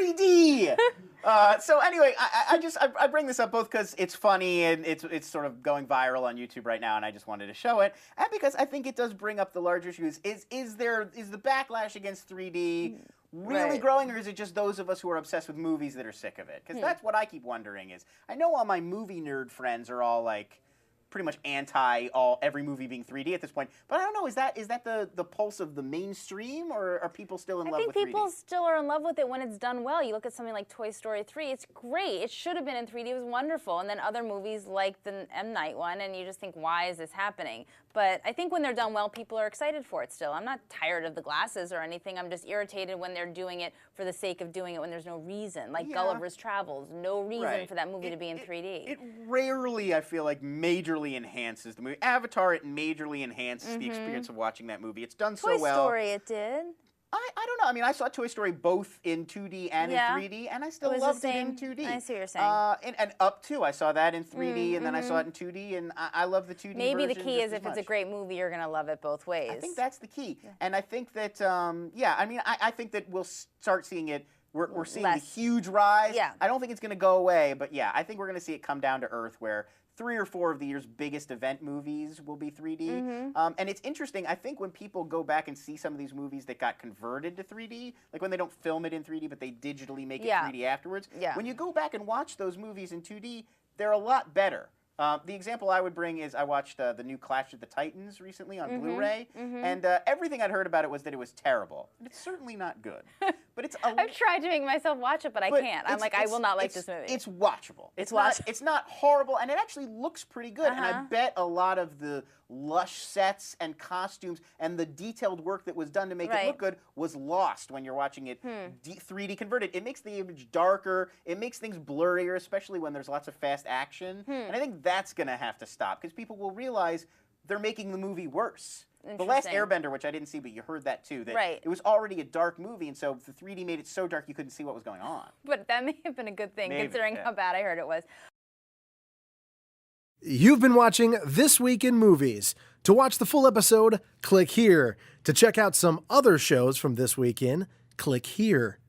3D. So anyway, I bring this up both because it's funny and it's sort of going viral on YouTube right now, and I just wanted to show it, and because I think it does bring up the larger issues. Is the backlash against 3D really growing, or is it just those of us who are obsessed with movies that are sick of it? Because that's what I keep wondering. Is I know all my movie nerd friends are all like pretty much anti every movie being 3D at this point. But I don't know, is that the pulse of the mainstream, or are people still in love with 3D? I think people still are in love with it when it's done well. You look at something like Toy Story 3, it's great. It should have been in 3D, it was wonderful. And then other movies like the M. Night one, and you just think, why is this happening? But I think when they're done well, people are excited for it still. I'm not tired of the glasses or anything. I'm just irritated when they're doing it for the sake of doing it when there's no reason. Like Gulliver's Travels, no reason for that movie to be in 3D. It rarely, I feel like, majorly enhances the movie. Avatar, it majorly enhances the experience of watching that movie. It's done so well. Toy Story, it did. I don't know. I mean, I saw Toy Story both in 2D and in 3D, and I still loved it in 2D. I see what you're saying. And Up 2, I saw that in 3D, and then I saw it in 2D, and I love the 2D Maybe the version key just is as if it's much. a great movie, you're going to love it both ways. I think that's the key. And I think that, I mean, I think that we'll start seeing it. We're seeing the huge rise. I don't think it's going to go away, but I think we're going to see it come down to earth where 3 or 4 of the year's biggest event movies will be 3D. And it's interesting, I think when people go back and see some of these movies that got converted to 3D, like when they don't film it in 3D but they digitally make it 3D afterwards, when you go back and watch those movies in 2D, they're a lot better. The example I would bring is I watched the new Clash of the Titans recently on Blu-ray, and everything I'd heard about it was that it was terrible. It's certainly not good. But it's I've tried to make myself watch it, but I can't. I'm like, I will not like this movie. It's watchable. It's not horrible, and it actually looks pretty good. And I bet a lot of the lush sets and costumes and the detailed work that was done to make it look good was lost when you're watching it 3D converted. It makes the image darker. It makes things blurrier, especially when there's lots of fast action. And I think that's going to have to stop because people will realize they're making the movie worse. The Last Airbender, which I didn't see, but you heard that too, that it was already a dark movie, and so the 3D made it so dark you couldn't see what was going on. But that may have been a good thing, considering how bad I heard it was. You've been watching This Week in Movies. To watch the full episode, click here. To check out some other shows from This Week In, click here.